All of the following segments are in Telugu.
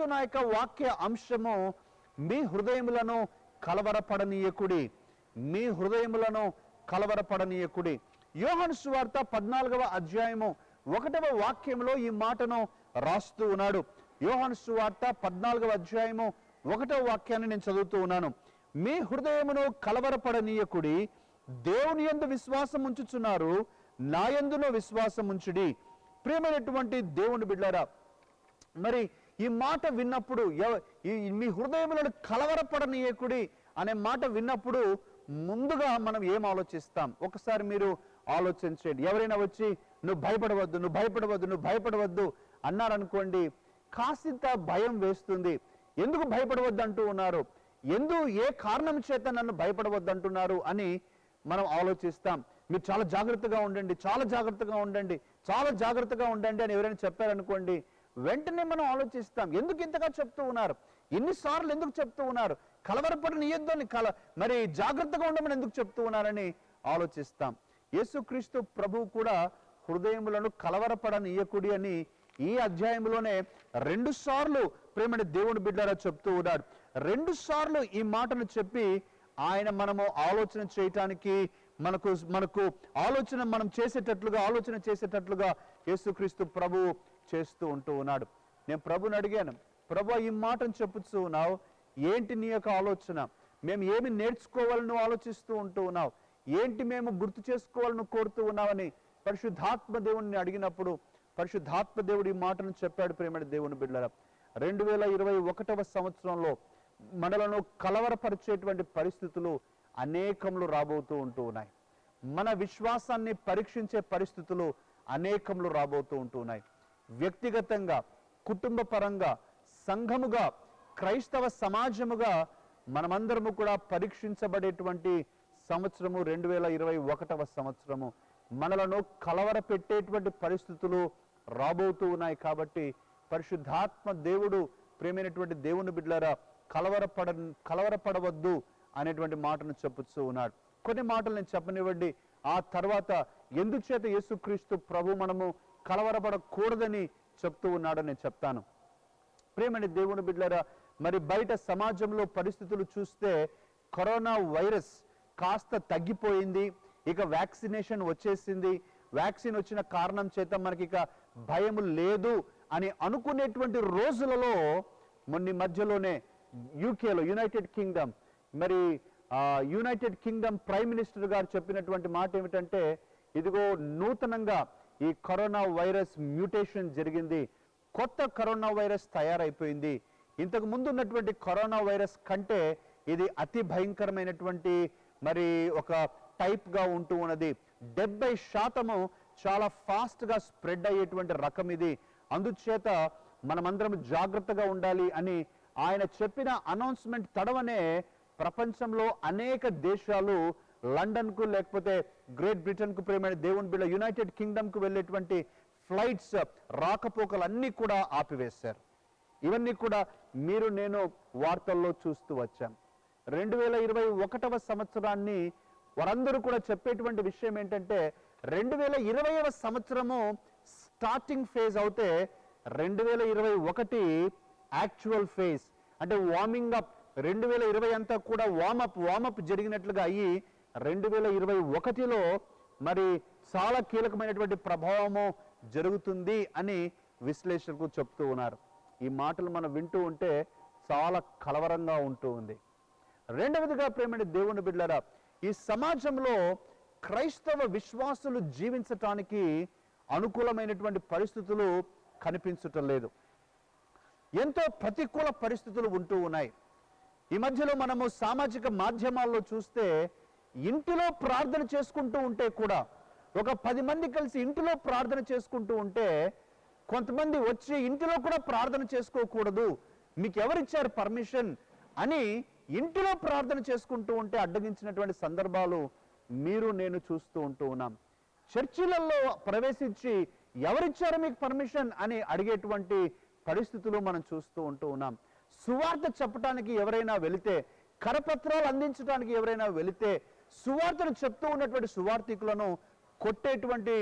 ఈరోజు నా యొక్క వాక్య అంశము మీ హృదయములను కలవరపడనీయకుడి, మీ హృదయములను కలవరపడనీయకుడి. యోహాను సువార్త 14వ అధ్యాయము 1వ వాక్యంలో ఈ మాటను రాస్తూ ఉన్నాడు. యోహాను సువార్త 14వ అధ్యాయము 1వ వాక్యాన్ని నేను చదువుతూ ఉన్నాను. మీ హృదయమును కలవరపడనీయకుడి, దేవుని యందు విశ్వాసం ఉంచుచున్నారు, నా యందును విశ్వాసం ఉంచుడి. ప్రియమైనటువంటి దేవుని బిడ్డలారా, మరి ఈ మాట విన్నప్పుడు మీ హృదయములను కలవరపడనీయకుడి అనే మాట విన్నప్పుడు ముందుగా మనం ఏం ఆలోచిస్తాం? ఒకసారి మీరు ఆలోచించండి. ఎవరైనా వచ్చి నువ్వు భయపడవద్దు, నువ్వు భయపడవద్దు, నువ్వు భయపడవద్దు అన్నారనుకోండి, కాసింత భయం వేస్తుంది. ఎందుకు భయపడవద్దు అంటూ ఉన్నారు, ఏ కారణం చేత నన్ను భయపడవద్దు అంటున్నారు అని మనం ఆలోచిస్తాం. మీరు చాలా జాగ్రత్తగా ఉండండి, చాలా జాగ్రత్తగా ఉండండి, చాలా జాగ్రత్తగా ఉండండి అని ఎవరైనా చెప్పారనుకోండి, వెంటనే మనం ఆలోచిస్తాం, ఎందుకు ఇంతగా చెప్తూ ఉన్నారు, ఎన్నిసార్లు ఎందుకు చెప్తూ ఉన్నారు, కలవరపడనీయొద్దు అని మరి జాగ్రత్తగా ఉండమని ఎందుకు చెప్తూ ఉన్నారని ఆలోచిస్తాం. యేసుక్రీస్తు ప్రభువు కూడా హృదయములను కలవరపడనీయకుడి అని ఈ అధ్యాయంలోనే 2 సార్లు ప్రేమని దేవుని బిడ్డలారా చెప్తూ ఉన్నాడు. 2 సార్లు ఈ మాటను చెప్పి ఆయన మనము ఆలోచన చేయటానికి మనకు మనం ఆలోచన చేసేటట్లుగా యేసుక్రీస్తు ప్రభువు చేస్తూ ఉంటూ ఉన్నాడు. నేను ప్రభుని అడిగాను, ప్రభు ఈ మాటను చెప్పుతూ ఉన్నావు, ఏంటి నీ యొక్క ఆలోచన? మేము ఏమి నేర్చుకోవాలని ఆలోచిస్తూ ఉంటూ ఉన్నావు, ఏంటి మేము గుర్తు చేసుకోవాలని కోరుతూ ఉన్నావని పరిశుద్ధాత్మ దేవుడిని అడిగినప్పుడు పరిశుద్ధాత్మ దేవుడు ఈ మాటను చెప్పాడు. ప్రేమడి దేవుని బిడ్డలారా, 2021వ సంవత్సరంలో మనలను కలవరపరిచేటువంటి పరిస్థితులు అనేకములు రాబోతూ ఉంటూ ఉన్నాయి. మన విశ్వాసాన్ని పరీక్షించే పరిస్థితులు అనేకములు రాబోతూ ఉంటూ ఉన్నాయి. వ్యక్తిగతంగా, కుటుంబ పరంగా, సంఘముగా, క్రైస్తవ సమాజముగా మనమందరము కూడా పరీక్షించబడేటువంటి సంవత్సరము 2021వ సంవత్సరము. మనలను కలవర పెట్టేటువంటి పరిస్థితులు రాబోతూ ఉన్నాయి. కాబట్టి పరిశుద్ధాత్మ దేవుడు ప్రేమైనటువంటి దేవుని బిడ్డలారా కలవరపడవద్దు అనేటువంటి మాటను చెప్పుతూ ఉన్నాడు. కొన్ని మాటలు నేను చెప్పనివ్వండి, ఆ తర్వాత ఎందుచేత యేసుక్రీస్తు ప్రభు మనము కలవరపడకూడదని చెప్తూ ఉన్నాడని నేను చెప్తాను. ప్రేమని దేవుని బిడ్డలారా, మరి బయట సమాజంలో పరిస్థితులు చూస్తే కరోనా వైరస్ కాస్త తగ్గిపోయింది, ఇక వ్యాక్సినేషన్ వచ్చేసింది, వ్యాక్సిన్ వచ్చిన కారణం చేత మనకి ఇక భయం లేదు అని అనుకునేటువంటి రోజులలో మొన్న మధ్యలోనే యూకేలో యునైటెడ్ కింగ్డమ్ ప్రైమ్ మినిస్టర్ గారు చెప్పినటువంటి మాట ఏమిటంటే, ఇదిగో నూతనంగా ఈ కరోనా వైరస్ మ్యూటేషన్ జరిగింది, కొత్త కరోనా వైరస్ తయారైపోయింది, ఇంతకు ముందు ఉన్నటువంటి కరోనా వైరస్ కంటే ఇది అతి భయంకరమైనటువంటి మరి ఒక టైప్ గా ఉంటూ ఉన్నది, 70% చాలా ఫాస్ట్ గా స్ప్రెడ్ అయ్యేటువంటి రకం ఇది, అందుచేత మనమందరం జాగ్రత్తగా ఉండాలి అని ఆయన చెప్పిన అనౌన్స్మెంట్ తడవనే ప్రపంచంలో అనేక దేశాలు లండన్ కు లేకపోతే గ్రేట్ బ్రిటన్ కు ప్రేమైన దేవుని బిడ్డ యునైటెడ్ కింగ్డమ్ కు వెళ్ళేటువంటి ఫ్లైట్స్ రాకపోకలన్నీ కూడా ఆపివేశారు. ఇవన్నీ కూడా మీరు నేను వార్తల్లో చూస్తూ వచ్చాం. 2021వ సంవత్సరాన్ని వారందరూ కూడా చెప్పేటువంటి విషయం ఏంటంటే, 2020వ సంవత్సరము స్టార్టింగ్ ఫేజ్ అవుతే 2021 యాక్చువల్ ఫేజ్ అంటే వార్మింగ్ అప్, 2020 అంతా కూడా వార్మప్ జరిగినట్లుగా అయ్యి 2021లో మరి చాలా కీలకమైనటువంటి ప్రభావము జరుగుతుంది అని విశ్లేషకులు చెప్తూ ఉన్నారు. ఈ మాటలు మనం వింటూ ఉంటే చాలా కలవరంగా ఉంటూ ఉంది. రెండవదిగా ప్రేమని దేవుని బిడ్డలారా, ఈ సమాజంలో క్రైస్తవ విశ్వాసులు జీవించటానికి అనుకూలమైనటువంటి పరిస్థితులు కనిపించటం లేదు. ఎంతో ప్రతికూల పరిస్థితులు ఉంటూ ఉన్నాయి. ఈ మధ్యలో మనము సామాజిక మాధ్యమాల్లో చూస్తే ఇంటిలో ప్రార్థన చేసుకుంటూ ఉంటే కూడా, ఒక 10 మంది కలిసి ఇంటిలో ప్రార్థన చేసుకుంటూ ఉంటే కొంతమంది వచ్చి ఇంటిలో కూడా ప్రార్థన చేసుకోకూడదు, మీకు ఎవరిచ్చారు పర్మిషన్ అని ఇంటిలో ప్రార్థన చేసుకుంటూ ఉంటే అడ్డగించినటువంటి సందర్భాలు మీరు నేను చూస్తూ ఉంటూ ఉన్నాం. చర్చిలలో ప్రవేశించి ఎవరిచ్చారు మీకు పర్మిషన్ అని అడిగేటువంటి పరిస్థితులు మనం చూస్తూ ఉంటూ ఉన్నాం. సువార్త చెప్పడానికి ఎవరైనా వెళితే, కరపత్రాలు అందించడానికి ఎవరైనా వెళితే, సువార్తను చెప్తూ ఉన్నటువంటి సువార్థికులను కొట్టేటువంటి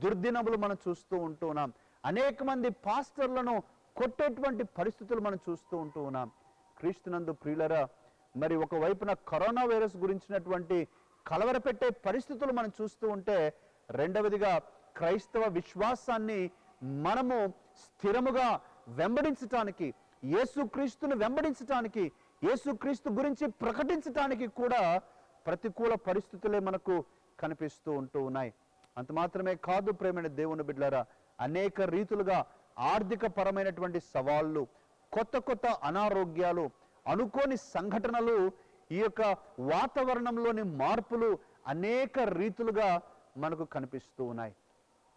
దుర్దినములు మనం చూస్తూ ఉంటూ ఉన్నాం. అనేక మంది పాస్టర్లను కొట్టేటువంటి పరిస్థితులు మనం చూస్తూ ఉంటూ ఉన్నాం. క్రీస్తునందు ప్రియులరా, మరి ఒకవైపున కరోనా వైరస్ గురించినటువంటి కలవరపెట్టే పరిస్థితులు మనం చూస్తూ ఉంటే, రెండవదిగా క్రైస్తవ విశ్వాసాన్ని మనము స్థిరముగా వెంబడించటానికి, యేసుక్రీస్తును వెంబడించటానికి, యేసుక్రీస్తు గురించి ప్రకటించటానికి కూడా ప్రతికూల పరిస్థితులే మనకు కనిపిస్తూ ఉంటూ ఉన్నాయి. అంత మాత్రమే కాదు ప్రేమైన దేవుని బిడ్డలారా, అనేక రీతులుగా ఆర్థిక పరమైనటువంటి సవాళ్ళు, కొత్త కొత్త అనారోగ్యాలు, అనుకోని సంఘటనలు, ఈ యొక్క వాతావరణంలోని మార్పులు అనేక రీతులుగా మనకు కనిపిస్తూ ఉన్నాయి.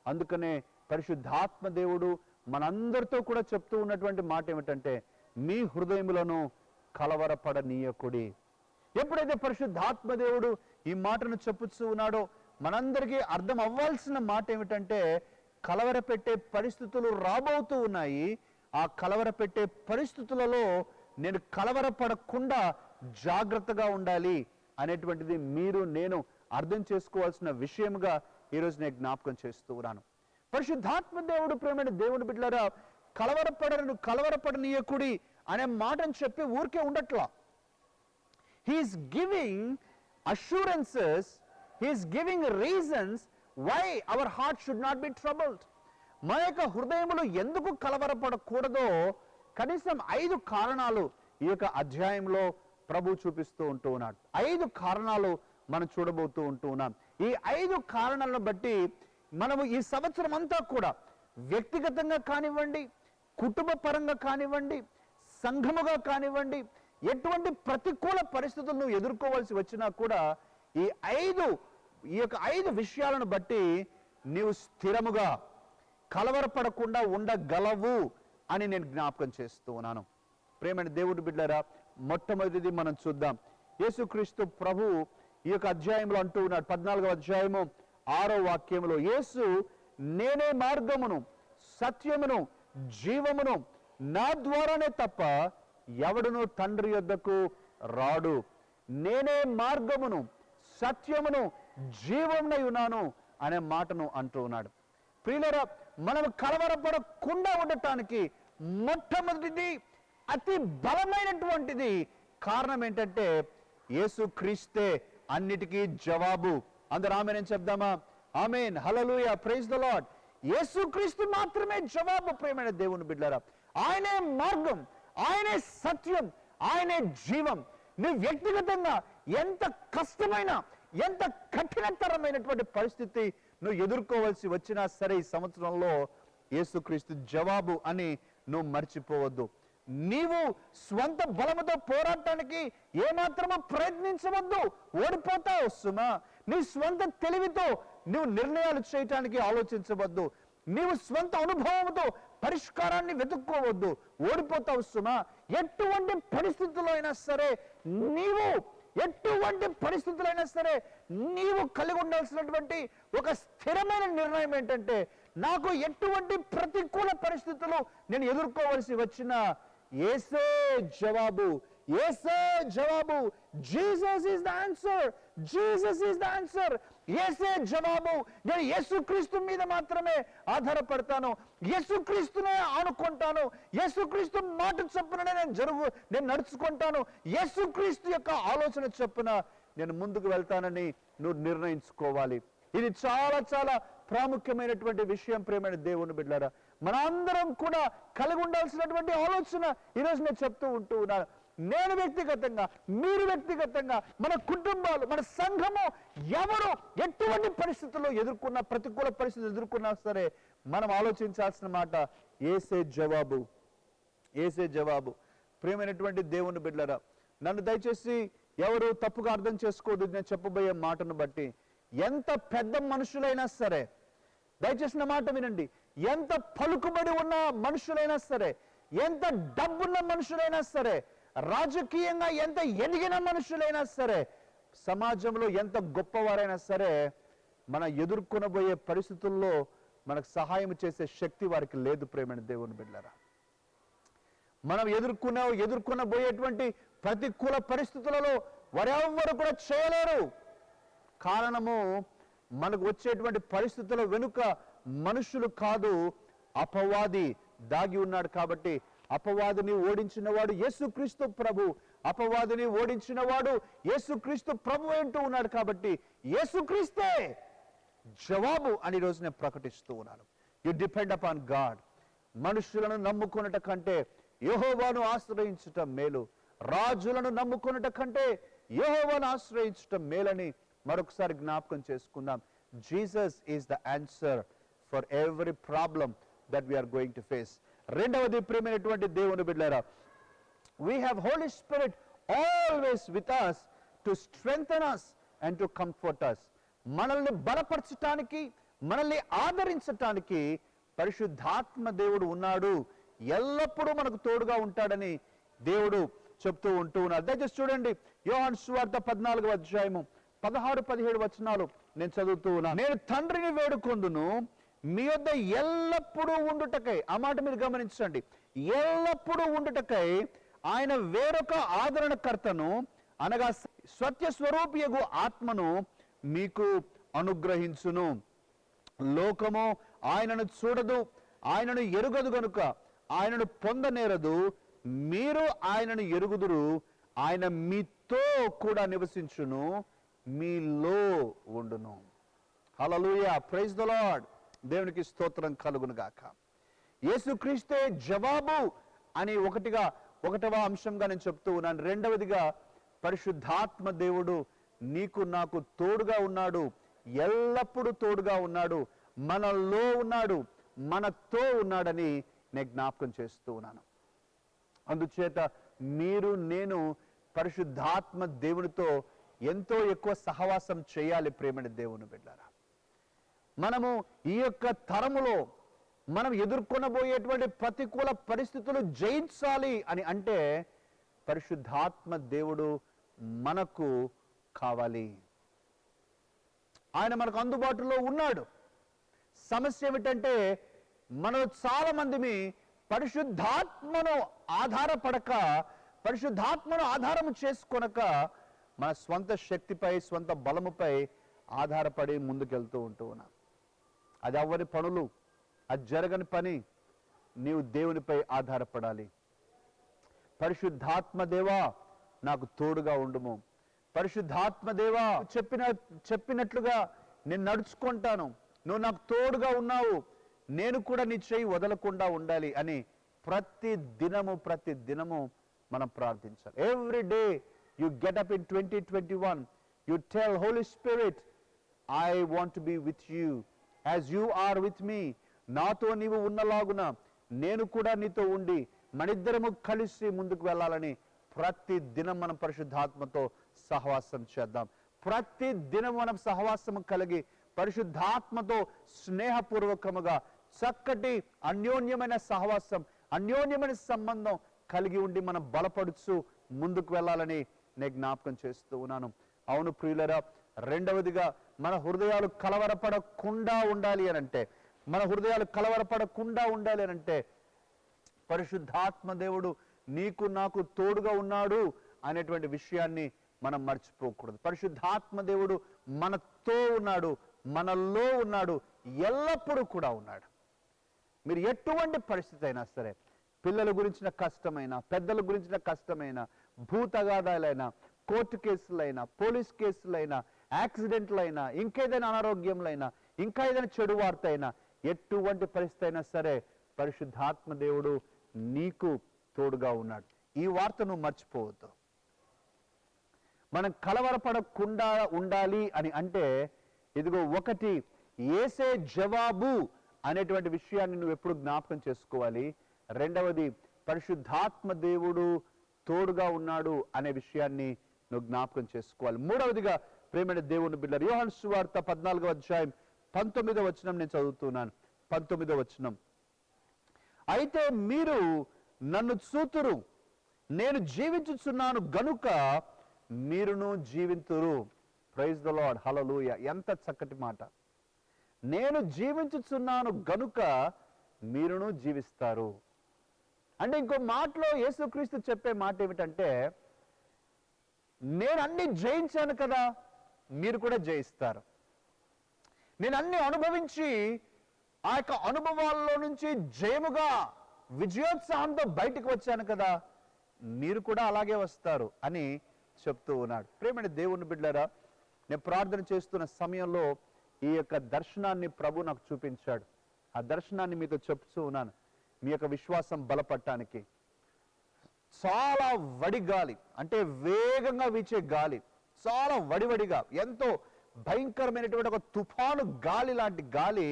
అందుకనే పరిశుద్ధాత్మ దేవుడు మనందరితో కూడా చెప్తూ ఉన్నటువంటి మాట ఏమిటంటే, మీ హృదయములను కలవరపడనీయకుడి. ఎప్పుడైతే పరిశుద్ధాత్మ దేవుడు ఈ మాటను చెప్పుతూ ఉన్నాడో, మనందరికీ అర్థం అవ్వాల్సిన మాట ఏమిటంటే, కలవరపెట్టే పరిస్థితులు రాబోతూ ఉన్నాయి. ఆ కలవరపెట్టే పరిస్థితులలో నేను కలవరపడకుండా జాగ్రత్తగా ఉండాలి అనేటువంటిది మీరు నేను అర్థం చేసుకోవాల్సిన విషయముగా ఈరోజు నేను జ్ఞాపకం చేస్తూ ఉన్నాను. పరిశుద్ధాత్మ దేవుడు ప్రేమైన దేవుని బిడ్డలారా, కలవరపడనీయకుడి అనే మాటను చెప్పి ఊరికే ఉండట్లా. He's giving assurances, he's giving reasons why our heart should not be troubled. మన యొక్క హృదయములు ఎందుకు కలవరపడకూడదో కనీసం 5 కారణాలు ఈ యొక్క అధ్యాయంలో ప్రభు చూపిస్తూ ఉంటూ ఉన్నాడు. 5 కారణాలు మనం చూడబోతూ ఉంటూ ఉన్నాం. ఈ 5 కారణాలను బట్టి మనము ఈ సంవత్సరం అంతా కూడా వ్యక్తిగతంగా కానివ్వండి, కుటుంబ పరంగా కానివ్వండి, సంఘముగా కానివ్వండి, ఎటువంటి ప్రతికూల పరిస్థితులను ఎదుర్కోవాల్సి వచ్చినా కూడా ఈ యొక్క 5 విషయాలను బట్టి నీవు స్థిరముగా కలవరపడకుండా ఉండగలవు అని నేను జ్ఞాపకం చేస్తూ ఉన్నాను. ప్రేమైన దేవుడి బిడ్డలారా, మొట్టమొదటిది మనం చూద్దాం. యేసుక్రీస్తు ప్రభు ఈ యొక్క అధ్యాయంలో అంటూ ఉన్నాడు, 14వ అధ్యాయము 6వ వాక్యములో, యేసు నేనే మార్గమును సత్యమును జీవమును, నా ద్వారానే తప్ప ఎవడును తండ్రి యొద్దకు రాడు. నేనే మార్గమును సత్యమును జీవమునై ఉన్నాను అనే మాటను అంటూ ఉన్నాడు. ప్రియులారా, మనం కలవరపడకుండా ఉండటానికి మొట్టమొదటిది, అతి బలమైనటువంటిది కారణం ఏంటంటే, యేసుక్రీస్తే అన్నిటికీ జవాబు. అందరూ ఆమేన్ చెప్దామా? ఆమేన్, హల్లెలూయా, ప్రైజ్ ద లార్డ్. యేసుక్రీస్తు మాత్రమే జవాబు ప్రేమైన దేవుని బిడ్డలారా. ఆయనే మార్గం, ఆయనే సత్యం, ఆయనే జీవం. నీ వ్యక్తిగతంగా ఎంత కష్టమైన, ఎంత కఠినతరమైనటువంటి పరిస్థితి నువ్వు ఎదుర్కోవాల్సి వచ్చినా సరే, ఈ సంవత్సరంలో యేసుక్రీస్తు జవాబు అని నువ్వు మర్చిపోవద్దు. నీవు స్వంత బలముతో పోరాటానికి ఏమాత్రమూ ప్రయత్నించవద్దు, ఓడిపోతావు సుమా. నీ స్వంత తెలివితో నువ్వు నిర్ణయాలు చేయటానికి ఆలోచించవద్దు. నీవు స్వంత అనుభవంతో పరిష్కారాన్ని వెతుక్కోవద్దు, ఓడిపోతావు సుమా. ఎటువంటి పరిస్థితుల్లో అయినా సరే నీవు కలిగి ఉండాల్సినటువంటి ఒక స్థిరమైన నిర్ణయం ఏంటంటే, నాకు ఎటువంటి ప్రతికూల పరిస్థితులు నేను ఎదుర్కోవలసి వచ్చినా యేసే జవాబు, యేసే జవాబు. Jesus is the answer, Jesus is the answer. యేసే జవాబు. నేను యేసుక్రీస్తు మీద మాత్రమే ఆధారపడతాను, యేసుక్రీస్తునే ఆనుకుంటాను, యేసుక్రీస్తు మాట చొప్పున నేను నడుచుకుంటాను, యేసుక్రీస్తు యొక్క ఆలోచన చొప్పున నేను ముందుకు వెళ్తానని నువ్వు నిర్ణయించుకోవాలి. ఇది చాలా చాలా ప్రాముఖ్యమైనటువంటి విషయం ప్రేమైన దేవుని బిడ్డలారా. మనందరం కూడా కలిగి ఉండాల్సినటువంటి ఆలోచన ఈరోజు నేను చెప్తూ ఉంటూ ఉన్నాను. నేను వ్యక్తిగతంగా, మీరు వ్యక్తిగతంగా, మన కుటుంబాలు, మన సంఘము, ఎవరు ఎటువంటి పరిస్థితుల్లో ఎదుర్కొన్నా, ప్రతికూల పరిస్థితులు ఎదుర్కొన్నా సరే, మనం ఆలోచించాల్సిన మాట యేసే జవాబు, యేసే జవాబు. ప్రియమైనటువంటి దేవుని బిడ్డలారా, నన్ను దయచేసి ఎవరు తప్పుగా అర్థం చేసుకోవద్దు. నేను చెప్పబోయే మాటను బట్టి ఎంత పెద్ద మనుషులైనా సరే, దయచేసి నా మాట వినండి, ఎంత పలుకుబడి ఉన్న మనుషులైనా సరే, ఎంత డబ్బున్న మనుషులైనా సరే, రాజకీయంగా ఎంత ఎదిగిన మనుషులైనా సరే, సమాజంలో ఎంత గొప్పవారైనా సరే, మన ఎదుర్కొనబోయే పరిస్థితుల్లో మనకు సహాయం చేసే శక్తి వారికి లేదు ప్రేమైన దేవుని బిడ్డలారా. మనం ఎదుర్కొనబోయేటువంటి ప్రతికూల పరిస్థితులలో వారెవ్వరు కూడా చేయలేరు. కారణము, మనకు వచ్చేటువంటి పరిస్థితుల వెనుక మనుషులు కాదు, అపవాది దాగి ఉన్నాడు. కాబట్టి అపవాదిని ఓడించిన వాడు యేసుక్రీస్తు ప్రభు, అపవాదిని ఓడించిన వాడు యేసుక్రీస్తు ప్రభు అంటూ ఉన్నాడు. కాబట్టి యేసుక్రీస్తే జవాబు అని రోజు నేను ప్రకటిస్తూ ఉన్నాను. You depend upon God. మనుషులను నమ్ముకున్నట కంటే యెహోవాను ఆశ్రయించటం మేలు, రాజులను నమ్ముకున్నట కంటే యెహోవాను ఆశ్రయించటం మేలని మరొకసారి జ్ఞాపకం చేసుకుందాం. Jesus is the answer for every problem that we are going to face. రెండవది ప్రియమైనటువంటి దేవుని బిడ్డలారా, we have Holy Spirit always with us to strengthen us and to comfort us. మనల్ని బలపరచటానికి, మనల్ని ఆదరించటానికి పరిశుద్ధాత్మ దేవుడు ఉన్నాడు. ఎల్లప్పుడూ మనకు తోడుగా ఉంటాడని దేవుడు చెప్తూ ఉంటూ ఉన్నారు. దయచేసి చూడండి, యోహాను సువార్త 14వ అధ్యాయము 16-17 వచనాలు నేను చదువుతూ ఉన్నాను. నేను తండ్రిని వేడుకొందును, మీ యొద్ద ఎల్లప్పుడూ ఉండుటకై. ఆ మాట మీరు గమనించండి. ఎల్లప్పుడూ ఉండుటకై ఆయన వేరొక ఆదరణకర్తను, అనగా సత్య స్వరూపియగు ఆత్మను మీకు అనుగ్రహించును. లోకము ఆయనను చూడదు, ఆయనను ఎరుగదు గనుక ఆయనను పొందనేరదు. మీరు ఆయనను ఎరుగుదురు. ఆయన మీతో కూడా నివసించును, మీలో ఉండును. హల్లెలూయా, ప్రైజ్ ద లార్డ్. దేవునికి స్తోత్రం కలుగును గాక. యేసుక్రీస్తే జవాబు అని ఒకటవ అంశంగా నేను చెప్తూ ఉన్నాను. రెండవదిగా పరిశుద్ధాత్మ దేవుడు నీకు నాకు తోడుగా ఉన్నాడు, ఎల్లప్పుడూ తోడుగా ఉన్నాడు, మనలో ఉన్నాడు, మనతో ఉన్నాడని నేను జ్ఞాపకం చేస్తూ ఉన్నాను. అందుచేత మీరు నేను పరిశుద్ధాత్మ దేవునితో ఎంతో ఎక్కువ సహవాసం చేయాలి. ప్రేమని దేవుని బిడ్డలారా, మనము ఈ యొక్క తరములో మనం ఎదుర్కొనబోయేటువంటి ప్రతికూల పరిస్థితులు జయించాలి అని అంటే పరిశుద్ధాత్మ దేవుడు మనకు కావాలి. ఆయన మనకు అందుబాటులో ఉన్నాడు. సమస్య ఏమిటంటే మనం చాలా మందిమి పరిశుద్ధాత్మను ఆధారపడక, పరిశుద్ధాత్మను ఆధారం చేసుకొనక మన స్వంత శక్తిపై, స్వంత బలముపై ఆధారపడి ముందుకెళ్తూ ఉంటూ ఉన్నాం. అది అవ్వని పనులు, అది జరగని పని. నీవు దేవునిపై ఆధారపడాలి. పరిశుద్ధాత్మ దేవా నాకు తోడుగా ఉండుము, పరిశుద్ధాత్మ దేవా చెప్పినట్లుగా నేను నడుచుకుంటాను, నువ్వు నాకు తోడుగా ఉన్నావు, నేను కూడా నీ చేయి వదలకుండా ఉండాలి అని ప్రతి దినము మనం ప్రార్థించాలి. Every day you get up in 2021, you tell holy spirit, I want to be with you as you are with me. నాతో నీవు ఉన్నలాగున నేను కూడా నీతో ఉండి మనిద్దరము కలిసి ముందుకు వెళ్ళాలని ప్రతి దినం మనం పరిశుద్ధాత్మతో సహవాసం చేద్దాం. ప్రతి దినం మనం సహవాసము కలిగి పరిశుద్ధాత్మతో స్నేహపూర్వకముగా చక్కటి అన్యోన్యమైన సహవాసం, అన్యోన్యమైన సంబంధం కలిగి ఉండి మనం బలపడుచు ముందుకు వెళ్ళాలని నేను జ్ఞాపకం చేస్తూ ఉన్నాను. అవును ప్రియులరా, రెండవదిగా మన హృదయాలు కలవరపడకుండా ఉండాలి అని అంటే, మన హృదయాలు కలవరపడకుండా ఉండాలి అని అంటే పరిశుద్ధాత్మ దేవుడు నీకు నాకు తోడుగా ఉన్నాడు అనేటువంటి విషయాన్ని మనం మర్చిపోకూడదు. పరిశుద్ధాత్మ దేవుడు మనతో ఉన్నాడు, మనలో ఉన్నాడు, ఎల్లప్పుడూ కూడా ఉన్నాడు. మీరు ఎటువంటి పరిస్థితి అయినా సరే, పిల్లల గురించిన కష్టమైనా, పెద్దల గురించిన కష్టమైనా, భూతగాదాలైనా, కోర్టు కేసులైనా, పోలీస్ కేసులైనా, యాక్సిడెంట్లైనా, ఇంకేదైనా అనారోగ్యంలైనా, ఇంకా ఏదైనా చెడు వార్త అయినా, ఎటువంటి పరిస్థితి అయినా సరే పరిశుద్ధాత్మ దేవుడు నీకు తోడుగా ఉన్నాడు. ఈ వార్త నువ్వు మర్చిపోవద్దు. మనం కలవరపడకుండా ఉండాలి అని అంటే ఇదిగో ఒకటి, యేసే జవాబు అనేటువంటి విషయాన్ని నువ్వు ఎప్పుడు జ్ఞాపకం చేసుకోవాలి. రెండవది, పరిశుద్ధాత్మ దేవుడు తోడుగా ఉన్నాడు అనే విషయాన్ని నువ్వు జ్ఞాపకం చేసుకోవాలి. మూడవదిగా ప్రేమైన దేవుని బిడ్డలారా, యోహాను సువార్త 14వ అధ్యాయం 19వ వచనం నేను చదువుతున్నాను. 19వ వచనం, అయితే మీరు నన్ను చూతురు, నేను జీవించుచున్నాను గనుక మీరును జీవింతురు. ప్రైజ్ ద లార్డ్, హల్లెలూయా. ఎంత చక్కటి మాట. నేను జీవించుచున్నాను గనుక మీరును జీవిస్తారు అంటే, ఇంకో మాటలో యేసుక్రీస్తు చెప్పే మాట ఏమిటంటే, నేను అన్ని జయించాను కదా, మీరు కూడా జయిస్తారు. నేను అన్ని అనుభవించి ఆ యొక్క అనుభవాల్లో నుంచి జయముగా విజయోత్సాహంతో బయటకు వచ్చాను కదా, మీరు కూడా అలాగే వస్తారు అని చెప్తూ ఉన్నాడు. ప్రేమైన దేవుని బిడ్డలారా, నేను ప్రార్థన చేస్తున్న సమయంలో ఈ యొక్క దర్శనాన్ని ప్రభు నాకు చూపించాడు. ఆ దర్శనాన్ని మీతో చెప్తూ ఉన్నాను మీ యొక్క విశ్వాసం బలపడటానికి. చాలా వడి గాలి, అంటే వేగంగా వీచే గాలి, చాలా వడివడిగా ఎంతో భయంకరమైనటువంటి ఒక తుఫాను గాలి లాంటి గాలి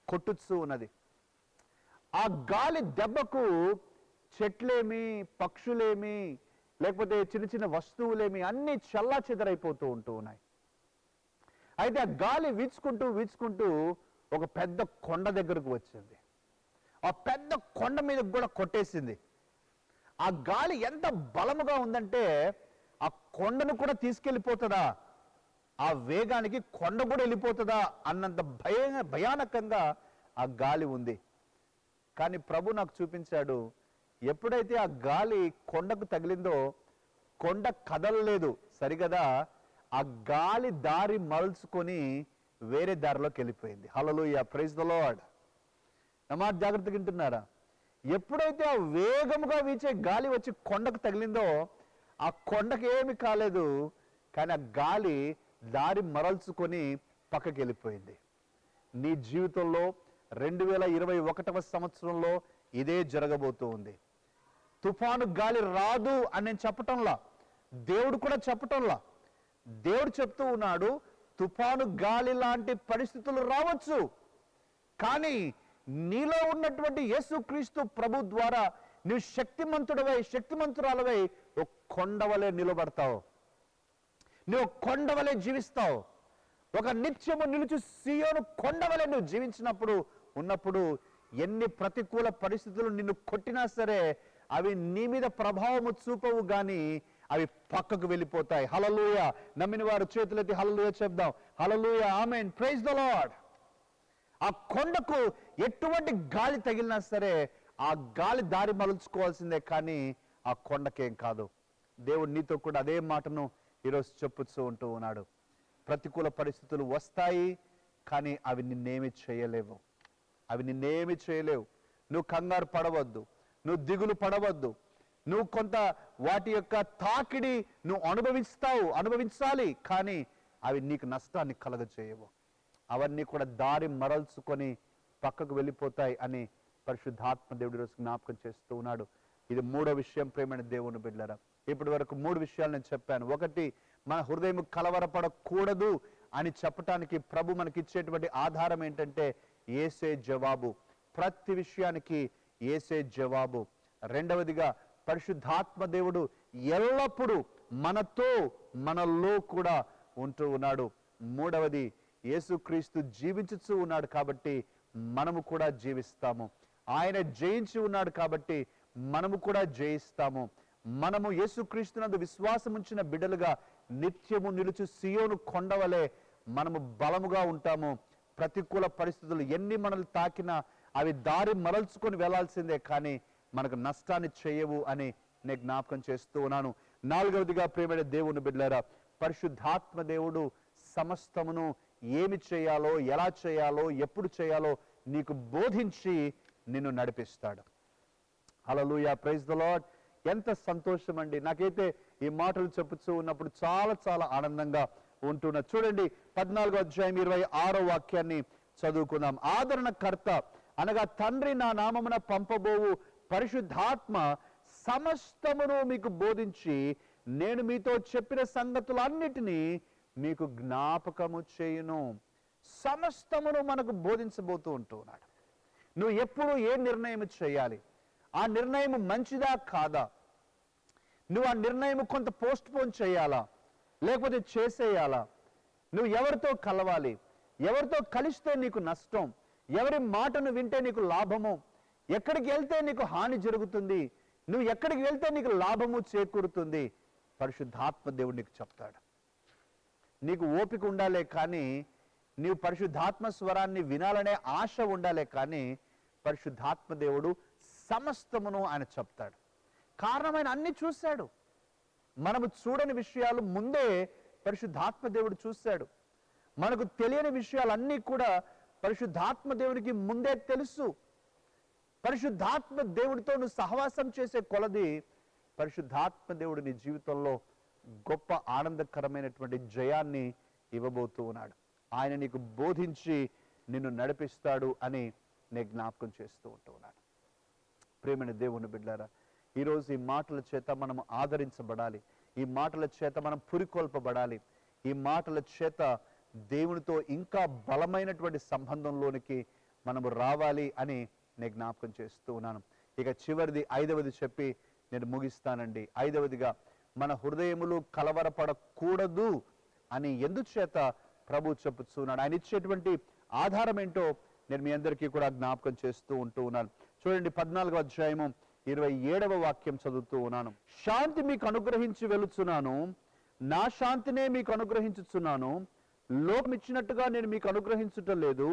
కొట్టుతూ ఉన్నది. ఆ గాలి దెబ్బకు చెట్లేమి, పక్షులేమి, లేకపోతే చిన్న చిన్న వస్తువులేమి అన్ని చల్లా చెదరైపోతూ ఉన్నాయి. అయితే ఆ గాలి వీచుకుంటూ ఒక పెద్ద కొండ దగ్గరకు వచ్చింది. ఆ పెద్ద కొండ మీద కూడా కొట్టేసింది. ఆ గాలి ఎంత బలముగా ఉందంటే ఆ కొండను కూడా తీసుకెళ్ళిపోతుందా, ఆ వేగానికి కొండ కూడా వెళ్ళిపోతుందా అన్నంత భయానకంగా ఆ గాలి ఉంది. కానీ ప్రభు నాకు చూపించాడు, ఎప్పుడైతే ఆ గాలి కొండకు తగిలిందో కొండ కదలలేదు సరిగదా, ఆ గాలి దారి మలుచుకొని వేరే దారిలోకి వెళ్ళిపోయింది. హల్లెలూయా, ప్రైజ్ ద లార్డ్. నా మాట జాగ్రత్తగా వింటున్నారా? ఎప్పుడైతే ఆ వేగముగా వీచే గాలి వచ్చి కొండకు తగిలిందో ఆ కొండకి ఏమి కాలేదు, కానీ ఆ గాలి దారి మరల్చుకొని పక్కకి వెళ్ళిపోయింది. నీ జీవితంలో 2021వ సంవత్సరంలో ఇదే జరగబోతూ ఉంది. తుఫాను గాలి రాదు అని నేను చెప్పటంలా, దేవుడు కూడా చెప్పటంలా. దేవుడు చెప్తూ ఉన్నాడు, తుఫాను గాలి లాంటి పరిస్థితులు రావచ్చు, కానీ నీలో ఉన్నటువంటి యేసుక్రీస్తు ప్రభు ద్వారా నువ్వు శక్తిమంతురాలవై ఒక కొండవలే నిలబడతావు. నువ్వు కొండవలే జీవిస్తావు. ఒక నిత్యము నిలుచు సీయోను కొండవలే నువ్వు జీవించినప్పుడు ఉన్నప్పుడు ఎన్ని ప్రతికూల పరిస్థితులు నిన్ను కొట్టినా సరే అవి నీ మీద ప్రభావము చూపవు, గాని అవి పక్కకు వెళ్ళిపోతాయి. హల్లెలూయా. నమ్మిన వారు చేతులెత్తి హల్లెలూయా చెప్దాం. హల్లెలూయా, ఆమేన్, ప్రైజ్ ద లార్డ్. ఆ కొండకు ఎటువంటి గాలి తగిలినా సరే ఆ గాలి దారి మలుచుకోవాల్సిందే, కానీ ఆ కొండకేం కాదు. దేవుడు నీతో కూడా అదే మాటను ఈరోజు చెప్పుతూ ఉంటూ ఉన్నాడు. ప్రతికూల పరిస్థితులు వస్తాయి, కానీ అవి నిన్నేమి చేయలేవు. నువ్వు కంగారు పడవద్దు, నువ్వు దిగులు పడవద్దు. నువ్వు కొంత వాటి యొక్క తాకిడి నువ్వు అనుభవించాలి, కానీ అవి నీకు నష్టాన్ని కలగజేయవు. అవన్నీ కూడా దారి మరల్చుకొని పక్కకు వెళ్ళిపోతాయి అని పరిశుద్ధాత్మ దేవుడి రోజు జ్ఞాపకం చేస్తూ ఉన్నాడు. ఇది మూడో విషయం. ప్రేమైన దేవుని బిడ్డలారా, ఇప్పటి వరకు 3 విషయాలు నేను చెప్పాను. ఒకటి, మన హృదయం కలవరపడకూడదు అని చెప్పటానికి ప్రభు మనకి ఇచ్చేటువంటి ఆధారం ఏంటంటే యేసే జవాబు. ప్రతి విషయానికి యేసే జవాబు. రెండవదిగా, పరిశుద్ధాత్మ దేవుడు ఎల్లప్పుడూ మనలో కూడా ఉంటూ ఉన్నాడు. మూడవది, యేసుక్రీస్తు జీవించుతూ ఉన్నాడు కాబట్టి మనము కూడా జీవిస్తాము. ఆయన జయించి ఉన్నాడు కాబట్టి మనము కూడా జయిస్తాము. మనము యేసుక్రీస్తునందు విశ్వాసం ఉంచిన బిడ్డలుగా నిత్యము నిలుచు సియోను కొండవలే మనము బలముగా ఉంటాము. ప్రతికూల పరిస్థితులు ఎన్ని మనల్ని తాకినా అవి దారి మరల్చుకొని వెళ్లాల్సిందే, కానీ మనకు నష్టాన్ని చేయవు అని నేను జ్ఞాపకం చేస్తూ ఉన్నాను. నాలుగవదిగా, ప్రియమైన దేవుని బిడ్డలారా, పరిశుద్ధాత్మ దేవుడు సమస్తమును ఏమి చేయాలో, ఎలా చేయాలో, ఎప్పుడు చేయాలో నీకు బోధించి నిన్ను నడిపిస్తాడు. హల్లెలూయా, ప్రైజ్ ద లార్డ్. ఎంత సంతోషం అండి. నాకైతే ఈ మాటలు చెప్పుతూ ఉన్నప్పుడు చాలా చాలా ఆనందంగా ఉంటున్నా. చూడండి, 14వ అధ్యాయం 26వ వాక్యాన్ని చదువుకుందాం. ఆదరణకర్త అనగా తండ్రి నా నామమున పంపబోవు పరిశుద్ధాత్మ సమస్తమును మీకు బోధించి నేను మీతో చెప్పిన సంగతులన్నిటినీ మీకు జ్ఞాపకము చేయును. సమస్తమును మనకు బోధించబోతూ ఉంటూ ఉన్నాడు. నువ్వు ఎప్పుడు ఏ నిర్ణయం చేయాలి, ఆ నిర్ణయం మంచిదా కాదా, నువ్వు ఆ నిర్ణయం కొంత పోస్ట్ పోన్ చేయాలా లేకపోతే చేసేయాలా, నువ్వు ఎవరితో కలవాలి, ఎవరితో కలిస్తే నీకు నష్టం, ఎవరి మాటను వింటే నీకు లాభము, ఎక్కడికి వెళ్తే నీకు హాని జరుగుతుంది, నువ్వు ఎక్కడికి వెళ్తే నీకు లాభము చేకూరుతుంది, పరిశుద్ధాత్మ దేవుడు నీకు చెప్తాడు. నీకు ఓపిక ఉండాలే కానీ, నీవు పరిశుద్ధాత్మ స్వరాన్ని వినాలనే ఆశ ఉండాలే కానీ, పరిశుద్ధాత్మ దేవుడు సమస్తమును ఆయన చెప్తాడు. కారణం ఆయన అన్ని చూశాడు. మనము చూడని విషయాలు ముందే పరిశుద్ధాత్మ దేవుడు చూశాడు. మనకు తెలియని విషయాలన్నీ కూడా పరిశుద్ధాత్మ దేవుడికి ముందే తెలుసు. పరిశుద్ధాత్మ దేవుడితో నువ్వు సహవాసం చేసే కొలది పరిశుద్ధాత్మ దేవుడు నీ జీవితంలో గొప్ప ఆనందకరమైనటువంటి జయాన్ని ఇవ్వబోతూ ఉన్నాడు. ఆయన నీకు బోధించి నిన్ను నడిపిస్తాడు అని నేను జ్ఞాపకం చేస్తూ ఉన్నాను. ప్రేమైన దేవుని బిడ్డారా, ఈరోజు ఈ మాటల చేత మనం ఆదరించబడాలి, ఈ మాటల చేత మనం పురికొల్పబడాలి, ఈ మాటల చేత దేవునితో ఇంకా బలమైనటువంటి సంబంధంలోనికి మనము రావాలి అని నేను జ్ఞాపకం చేస్తూ ఉన్నాను. ఇక చివరిది 5వది చెప్పి నేను ముగిస్తానండి. 5వదిగా మన హృదయములు కలవరపడకూడదు అని ఎందుచేత ప్రభు చెప్పుతున్నాడు. ఆయన ఇచ్చేటువంటి ఆధారం ఏంటో నేను మీ అందరికీ కూడా జ్ఞాపకం చేస్తూ ఉన్నాను. చూడండి, 14వ అధ్యాయము 27వ వాక్యం చదువుతూ ఉన్నాను. శాంతి మీకు అనుగ్రహించి వెళుచున్నాను, నా శాంతినే మీకు అనుగ్రహించుచున్నాను, లోకం ఇచ్చినట్టుగా నేను మీకు అనుగ్రహించటం లేదు.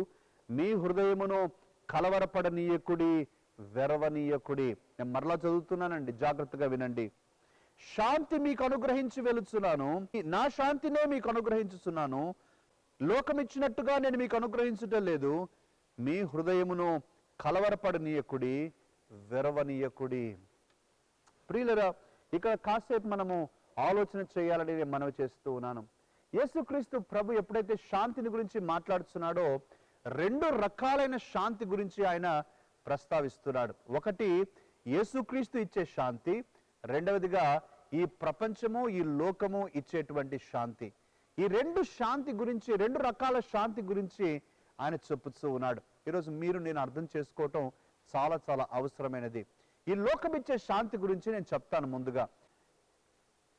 మీ హృదయమును కలవరపడనీయకుడి, వెరవనీయకుడి. నేను మరలా చదువుతున్నానండి, జాగ్రత్తగా వినండి. శాంతి మీకు అనుగ్రహించి వెళుచున్నాను, నా శాంతినే మీకు అనుగ్రహించుచున్నాను, లోకం ఇచ్చినట్టుగా నేను మీకు అనుగ్రహించటం లేదు. మీ హృదయమును కలవరపడనీయకుడి, వెరవనీయకుడి. ప్రియులరా, ఇక్కడ కాసేపు మనము ఆలోచన చేయాలని నేను మనవి చేస్తూ ఉన్నాను. యేసుక్రీస్తు ప్రభు ఎప్పుడైతే శాంతిని గురించి మాట్లాడుతున్నాడో 2 రకాలైన శాంతి గురించి ఆయన ప్రస్తావిస్తున్నాడు. ఒకటి యేసుక్రీస్తు ఇచ్చే శాంతి, రెండవదిగా ఈ ప్రపంచము ఈ లోకము ఇచ్చేటువంటి శాంతి. ఈ 2 శాంతి గురించి, 2 రకాల శాంతి గురించి ఆయన చెప్పుతూ ఉన్నాడు. ఈరోజు మీరు నేను అర్థం చేసుకోవటం చాలా చాలా అవసరమైనది. ఈ లోకం ఇచ్చే శాంతి గురించి నేను చెప్తాను. ముందుగా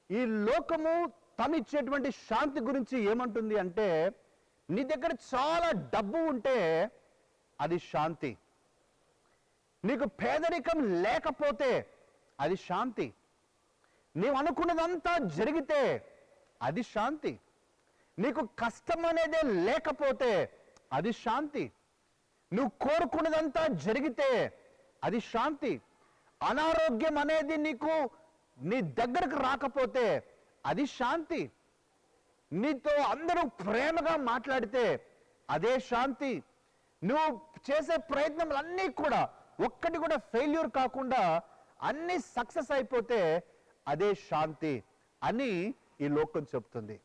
ఈ లోకము తనిచ్చేటువంటి శాంతి గురించి ఏమంటుంది అంటే, నీ దగ్గర చాలా డబ్బు ఉంటే అది శాంతి, నీకు పేదరికం లేకపోతే అది శాంతి, నీవు అనుకున్నదంతా జరిగితే అది శాంతి, నీకు కష్టం అనేదే లేకపోతే అది శాంతి, నువ్వు కోరుకున్నదంతా జరిగితే అది శాంతి, అనారోగ్యం అనేది నీ దగ్గరకు రాకపోతే అది శాంతి, నీతో అందరూ ప్రేమగా మాట్లాడితే అదే శాంతి, నువ్వు చేసే ప్రయత్నములన్నీ కూడా ఒక్కటి కూడా ఫెయిల్యూర్ కాకుండా అన్ని సక్సెస్ అయిపోతే అదే శాంతి అని ఈ లోకం చెప్తుంది.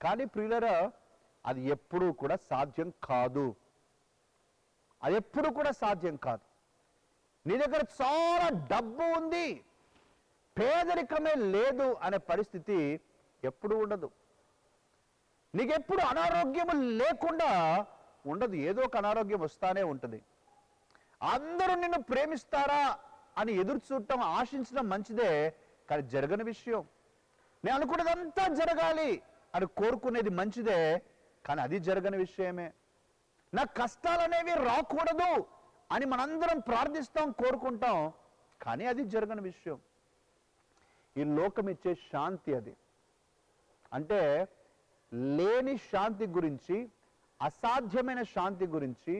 కానీ ప్రియులారా, అది ఎప్పుడూ కూడా సాధ్యం కాదు. అది ఎప్పుడు కూడా సాధ్యం కాదు. నీ దగ్గర చాలా డబ్బు ఉంది, పేదరికమే లేదు అనే పరిస్థితి ఎప్పుడు ఉండదు. నీకెప్పుడు అనారోగ్యము లేకుండా ఉండదు. ఏదో ఒక అనారోగ్యం వస్తానే ఉంటుంది. అందరూ నిన్ను ప్రేమిస్తారా అని ఎదురు చూడటం, ఆశించడం మంచిదే, కానీ జరగని విషయం. నేను అనుకున్నదంతా జరగాలి అని కోరుకునేది మంచిదే, కానీ అది జరగని విషయమే. నా కష్టాలు అనేవి రాకూడదు అని మనందరం ప్రార్థిస్తాం, కోరుకుంటాం, కానీ అది జరగని విషయం. ఈ లోకం ఇచ్చే శాంతి అది. అంటే లేని శాంతి గురించి, అసాధ్యమైన శాంతి గురించి,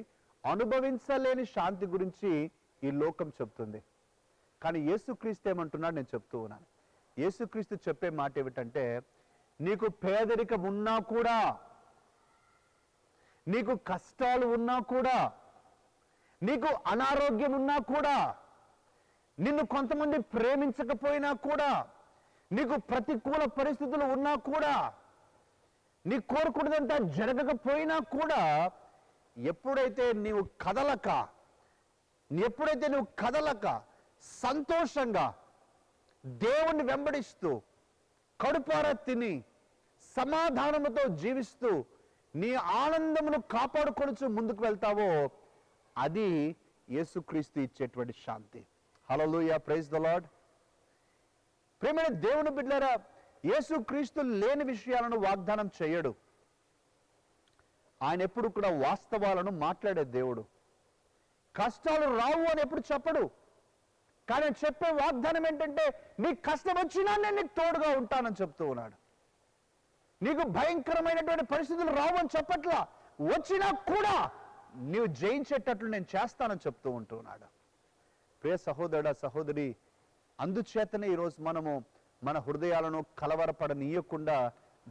అనుభవించలేని శాంతి గురించి ఈ లోకం చెప్తుంది. కానీ యేసుక్రీస్తు ఏమంటున్నాడు నేను చెప్తూ ఉన్నాను. యేసుక్రీస్తు చెప్పే మాట ఏమిటంటే, నీకు పేదరికం ఉన్నా కూడా, నీకు కష్టాలు ఉన్నా కూడా, నీకు అనారోగ్యం ఉన్నా కూడా, నిన్ను కొంతమంది ప్రేమించకపోయినా కూడా, నీకు ప్రతికూల పరిస్థితులు ఉన్నా కూడా, నీ కోరుకున్నదంతా జరగకపోయినా కూడా, ఎప్పుడైతే నీవు కదలక సంతోషంగా దేవుణ్ణి వెంబడిస్తూ కడుపారా తిని సమాధానముతో జీవిస్తూ నీ ఆనందమును కాపాడుకొనుచు ముందుకు వెళ్తావో అది యేసుక్రీస్తు ఇచ్చేటువంటి శాంతి. హల్లెలూయా, ప్రైజ్ ద లార్డ్. ప్రియమైన దేవుని బిడ్డలారా, యేసుక్రీస్తు లేని విషయాలను వాగ్దానం చేయడు. ఆయన ఎప్పుడు కూడా వాస్తవాలను మాట్లాడే దేవుడు. కష్టాలు రావు అని ఎప్పుడు చెప్పడు. కానీ చెప్పే వాగ్దానం ఏంటంటే, నీ కష్టం వచ్చినా నేను నీకు తోడుగా ఉంటానని చెప్తూ ఉన్నాడు. నీకు భయంకరమైనటువంటి పరిస్థితులు రావు అని చెప్పట్లా, వచ్చినా కూడా నీవు జయించేటట్లు నేను చేస్తానని చెప్తూ ఉంటున్నాడు. ప్రియ సహోదరుడా, సహోదరి, అందుచేతనే ఈరోజు మనము మన హృదయాలను కలవరపడనీయకుండా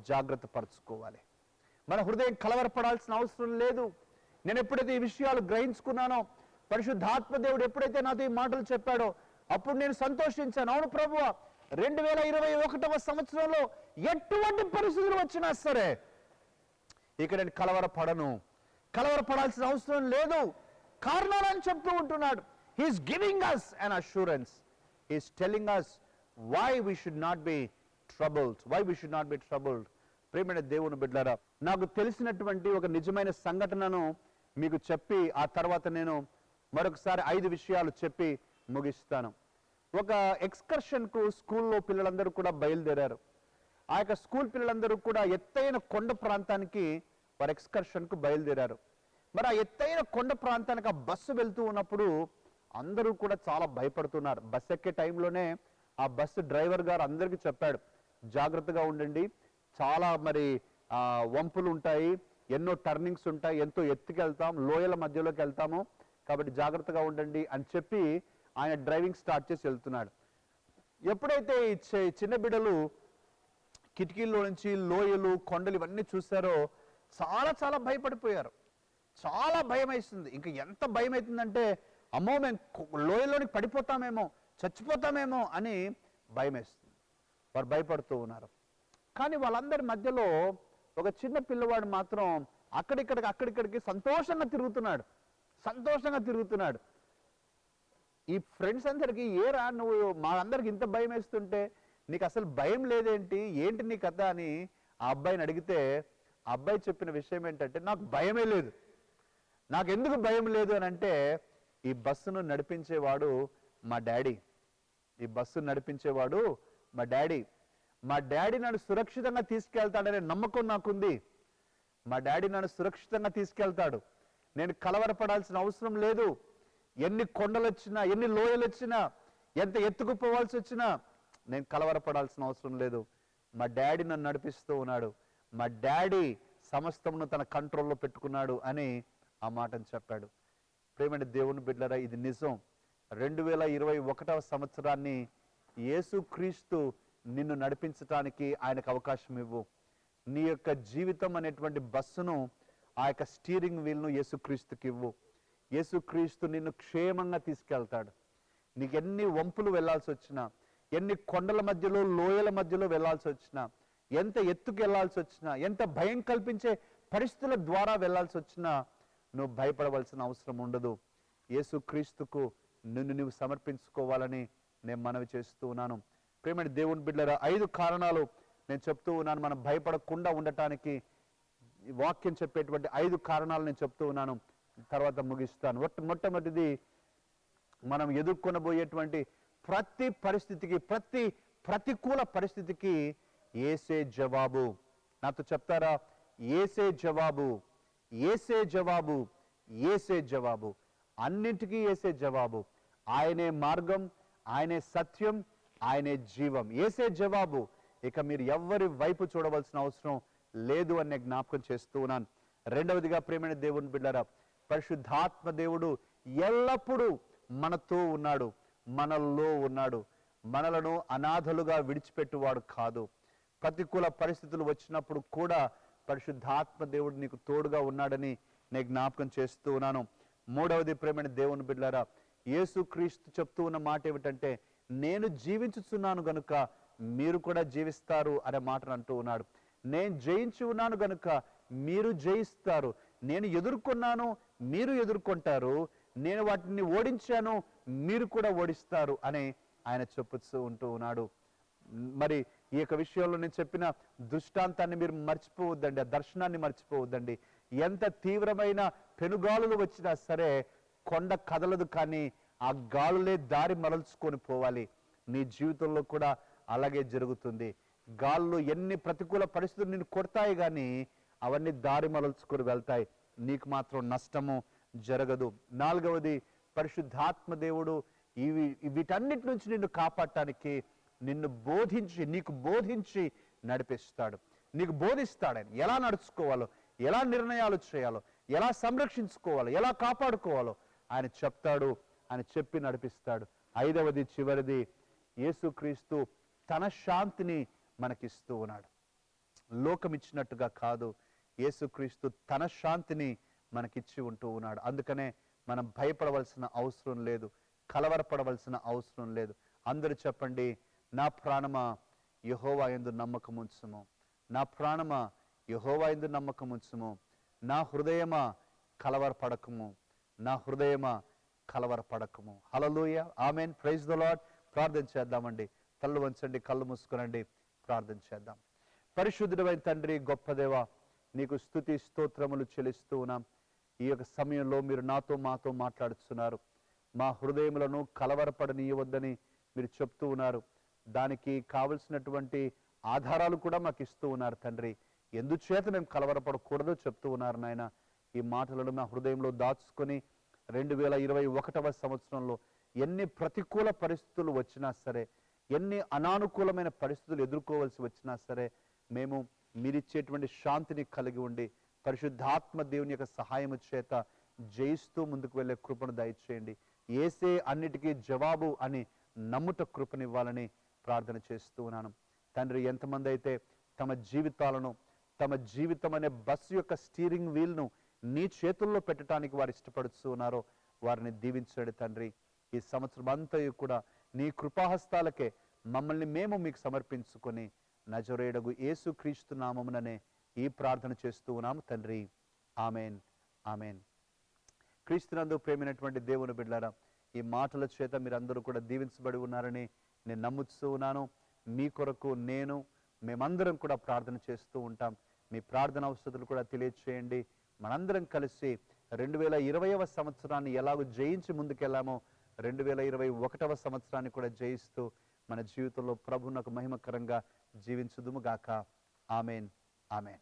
జాగ్రత్త పరచుకోవాలి. మన హృదయం కలవరపడాల్సిన అవసరం లేదు. నేను ఎప్పుడైతే ఈ విషయాలు గ్రహించుకున్నానో, పరిశుద్ధాత్మ దేవుడు ఎప్పుడైతే నాతో ఈ మాటలు చెప్పాడో అప్పుడు నేను సంతోషించాను. అవును ప్రభువా, 2021వ సంవత్సరంలో ఎటువంటి పరిస్థితులు వచ్చినా సరే ఇక నేను కలవరపడాల్సిన అవసరం లేదు. కారణాలని చెప్తూ ఉంటున్నాడు. He is giving us an assurance. He's telling us why we should not be troubled. ప్రియమైన దేవుని బిడ్డలారా, నాకు తెలిసినటువంటి ఒక నిజమైన సంఘటనను మీకు చెప్పి ఆ తర్వాత నేను మరొకసారి 5 విషయాలు చెప్పి ముగిస్తాను. ఒక ఎక్స్కర్షన్కు స్కూల్లో పిల్లలందరూ కూడా బయలుదేరారు. ఆ యొక్క స్కూల్ పిల్లలందరూ కూడా ఎత్తైన కొండ ప్రాంతానికి వారు ఎక్స్కర్షన్కు బయలుదేరారు. మరి ఆ ఎత్తైన కొండ ప్రాంతానికి ఆ బస్సు వెళ్తూ ఉన్నప్పుడు అందరూ కూడా చాలా భయపడుతున్నారు. బస్సు ఎక్కే టైంలోనే ఆ బస్సు డ్రైవర్ గారు అందరికీ చెప్పాడు, జాగ్రత్తగా ఉండండి, చాలా వంపులు ఉంటాయి, ఎన్నో టర్నింగ్స్ ఉంటాయి, ఎంతో ఎత్తుకెళ్తాం, లోయల మధ్యలోకి వెళ్తాము, కాబట్టి జాగ్రత్తగా ఉండండి అని చెప్పి ఆయన డ్రైవింగ్ స్టార్ట్ చేసి వెళ్తున్నాడు. ఎప్పుడైతే ఈ చిన్న బిడ్డలు కిటికీల్లో నుంచి లోయలు, కొండలు ఇవన్నీ చూసారో చాలా భయపడిపోయారు. చాలా భయం వేస్తుంది. ఇంకా ఎంత భయం అవుతుందంటే, అమ్మో మేము లోయలోనికి పడిపోతామేమో, చచ్చిపోతామేమో అని భయం వేస్తుంది. వారు భయపడుతూ ఉన్నారు. కానీ వాళ్ళందరి మధ్యలో ఒక చిన్న పిల్లవాడు మాత్రం అక్కడిక్కడికి సంతోషంగా తిరుగుతున్నాడు. ఈ ఫ్రెండ్స్ అందరికి, ఏరా నువ్వు మా అందరికి ఇంత భయం వేస్తుంటే నీకు అసలు భయం లేదేంటి, ఏంటి నీ కథ అని ఆ అబ్బాయిని అడిగితే ఆ అబ్బాయి చెప్పిన విషయం ఏంటంటే, నాకు భయమే లేదు. నాకు ఎందుకు భయం లేదు అని అంటే, ఈ బస్సును నడిపించేవాడు మా డాడీ. మా డాడీ నన్ను సురక్షితంగా తీసుకెళ్తాడనే నమ్మకం నాకుంది. మా డాడీ నన్ను సురక్షితంగా తీసుకెళ్తాడు. నేను కలవరపడాల్సిన అవసరం లేదు. ఎన్ని కొండలు వచ్చినా, ఎన్ని లోయలు వచ్చినా, ఎంత ఎత్తుకుపోవాల్సి వచ్చినా నేను కలవరపడాల్సిన అవసరం లేదు. మా డాడీ నన్ను నడిపిస్తూ ఉన్నాడు. మా డాడీ సమస్తమును తన కంట్రోల్లో పెట్టుకున్నాడు అని ఆ మాటను చెప్పాడు. ప్రియమైన దేవుని బిడ్డలారా, ఇది నిజం. 2021వ సంవత్సరాన్ని యేసుక్రీస్తు నిన్ను నడిపించటానికి ఆయనకు అవకాశం ఇవ్వు. నీ యొక్క జీవితం అనేటువంటి బస్సును, ఆ యొక్క స్టీరింగ్ వీల్ను యేసుక్రీస్తుకి ఇవ్వు. యేసుక్రీస్తు నిన్ను క్షేమంగా తీసుకెళ్తాడు. నీకు ఎన్ని వంపులు వెళ్లాల్సి వచ్చినా, ఎన్ని కొండల మధ్యలో, లోయల మధ్యలో వెళ్లాల్సి వచ్చినా, ఎంత ఎత్తుకు వెళ్లాల్సి వచ్చినా, ఎంత భయం కల్పించే పరిస్థితుల ద్వారా వెళ్లాల్సి వచ్చినా నువ్వు భయపడవలసిన అవసరం ఉండదు. యేసుక్రీస్తుకు నిన్ను నువ్వు సమర్పించుకోవాలని నేను మనవి చేస్తూ ఉన్నాను. ప్రియమైన దేవుని బిడ్డలారా, 5 కారణాలు నేను చెప్తూ ఉన్నాను మనం భయపడకుండా ఉండటానికి. వాక్యం చెప్పేటువంటి 5 కారణాలు నేను చెప్తూ ఉన్నాను, తర్వాత ముగిస్తాను. మొట్టమొదటిది, మనం ఎదుర్కొనబోయేటువంటి ప్రతి పరిస్థితికి, ప్రతికూల పరిస్థితికి యేసే జవాబు. నాతో చెప్తారా? యేసే జవాబు. అన్నింటికీ యేసే జవాబు. ఆయనే మార్గం, ఆయనే సత్యం, ఆయనే జీవం. యేసే జవాబు. ఇక మీరు ఎవ్వరి వైపు చూడవలసిన అవసరం లేదు అని జ్ఞాపకం చేస్తూ ఉన్నాను. రెండవదిగా, ప్రియమైన దేవుని బిడ్డలారా, పరిశుద్ధాత్మ దేవుడు ఎల్లప్పుడూ మనతో ఉన్నాడు, మనల్లో ఉన్నాడు. మనలను అనాథలుగా విడిచిపెట్టువాడు కాదు. ప్రతికూల పరిస్థితులు వచ్చినప్పుడు కూడా పరిశుద్ధాత్మ దేవుడు నీకు తోడుగా ఉన్నాడని నేను జ్ఞాపకం చేస్తూ ఉన్నాను. మూడవది, ప్రియమైన దేవుని బిడ్డలారా, యేసుక్రీస్తు చెప్తూ ఉన్న మాట ఏమిటంటే, నేను జీవించుచున్నాను గనుక మీరు కూడా జీవిస్తారు అనే మాటను అంటూ ఉన్నాడు. నేను జయించి ఉన్నాను గనుక మీరు జయిస్తారు. నేను ఎదుర్కొన్నాను, మీరు ఎదుర్కొంటారు. నేను వాటిని ఓడించాను, మీరు కూడా ఓడిస్తారు అని ఆయన చెప్పుతూ ఉంటూ ఉన్నాడు. మరి ఈ యొక్క విషయంలో నేను చెప్పిన దృష్టాంతాన్ని మీరు మర్చిపోవద్దండి, ఆ దర్శనాన్ని మర్చిపోవద్దండి. ఎంత తీవ్రమైన పెనుగాలులు వచ్చినా సరే కొండ కదలదు, కానీ ఆ గాలులే దారి మరల్చుకొని పోవాలి. నీ జీవితంలో కూడా అలాగే జరుగుతుంది. గాల్లో ఎన్ని ప్రతికూల పరిస్థితులు నిన్ను కొడతాయి, కానీ అవన్నీ దారి మరల్చుకొని వెళ్తాయి. నీకు మాత్రం నష్టము జరగదు. నాలుగవది, పరిశుద్ధాత్మ దేవుడు వీటన్నిటి నుంచి నిన్ను కాపాడటానికి నీకు బోధించి నడిపిస్తాడు. నీకు బోధిస్తాడు ఆయన ఎలా నడుచుకోవాలో, ఎలా నిర్ణయాలు చేయాలో, ఎలా సంరక్షించుకోవాలో, ఎలా కాపాడుకోవాలో ఆయన చెప్తాడు. ఆయన చెప్పి నడిపిస్తాడు. ఐదవది, చివరిది, యేసుక్రీస్తు తన శాంతిని మనకిస్తూ ఉన్నాడు. లోకం ఇచ్చినట్టుగా కాదు, యేసుక్రీస్తు తన శాంతిని మనకిచ్చి ఉంటూ ఉన్నాడు. అందుకనే మనం భయపడవలసిన అవసరం లేదు, కలవరపడవలసిన అవసరం లేదు. అందరూ చెప్పండి, నా ప్రాణమా యెహోవా యందు నమ్మకం ఉంచుము, నా ప్రాణమా యెహోవా యందు నమ్మకం ఉంచుము, నా హృదయమా కలవరపడకము, నా హృదయమా కలవరపడకము. హల్లెలూయా, ఆమేన్, ప్రైజ్ ద లార్డ్. ప్రార్థన చేద్దామండి. తల్లు వంచండి, కళ్ళు మూసుకునండి, ప్రార్థన చేద్దాం. పరిశుద్ధుడైన తండ్రి, గొప్ప దేవా, నీకు స్తుతి స్తోత్రములు చెల్లిస్తూ ఉన్నాం. ఈ యొక్క సమయంలో మీరు నాతో మాతో మాట్లాడుతున్నారు. మా హృదయములను కలవరపడనీయవద్దని మీరు చెప్తూ ఉన్నారు. దానికి కావలసినటువంటి ఆధారాలు కూడా మాకు ఇస్తూ ఉన్నారు తండ్రి. ఎందుచేత మేము కలవరపడకూడదో చెప్తూ ఉన్నారు నాయన. ఈ మాటలను మా హృదయంలో దాచుకొని 2021వ సంవత్సరంలో ఎన్ని ప్రతికూల పరిస్థితులు వచ్చినా సరే, ఎన్ని అనానుకూలమైన పరిస్థితులు ఎదుర్కోవాల్సి వచ్చినా సరే, మేము మీరిచ్చేటువంటి శాంతిని కలిగి ఉండి పరిశుద్ధాత్మ దేవుని యొక్క సహాయము చేత జయిస్తూ ముందుకు వెళ్ళే కృపను దయచేయండి. యేసే అన్నిటికీ జవాబు అని నమ్ముట కృపనివ్వాలని ప్రార్థన చేస్తూ ఉన్నాను తండ్రి. ఎంతమంది అయితే తమ జీవితాలను, తమ జీవితం అనే బస్సు యొక్క స్టీరింగ్ వీల్ను నీ చేతుల్లో పెట్టడానికి వారు ఇష్టపడుతూ ఉన్నారో వారిని దీవించండి తండ్రి. ఈ సంవత్సరం అంతయు కూడా నీ కృపాహస్తాలకే మమ్మల్ని మేము మీకు సమర్పించుకొని నజరేయుడగు యేసు క్రీస్తు నామముననే ఈ ప్రార్థన చేస్తూ ఉన్నాము తండ్రి. Amen, amen. క్రీస్తునందు ప్రేమైనటువంటి దేవుని బిడ్డలారా, ఈ మాటల చేత మీరందరూ కూడా దీవించబడి ఉన్నారని నేను నమ్ముతూ ఉన్నాను. మీ కొరకు మేమందరం కూడా ప్రార్థన చేస్తూ ఉంటాం. మీ ప్రార్థన అవసరాలు కూడా తెలియచేయండి. మనందరం కలిసి 2020వ సంవత్సరాన్ని ఎలాగో జయించి ముందుకెళ్ళామో 2021వ సంవత్సరాన్ని కూడా జయిస్తూ మన జీవితంలో ప్రభువునకు మహిమకరంగా జీవించుదుము గాక. Amen, amen.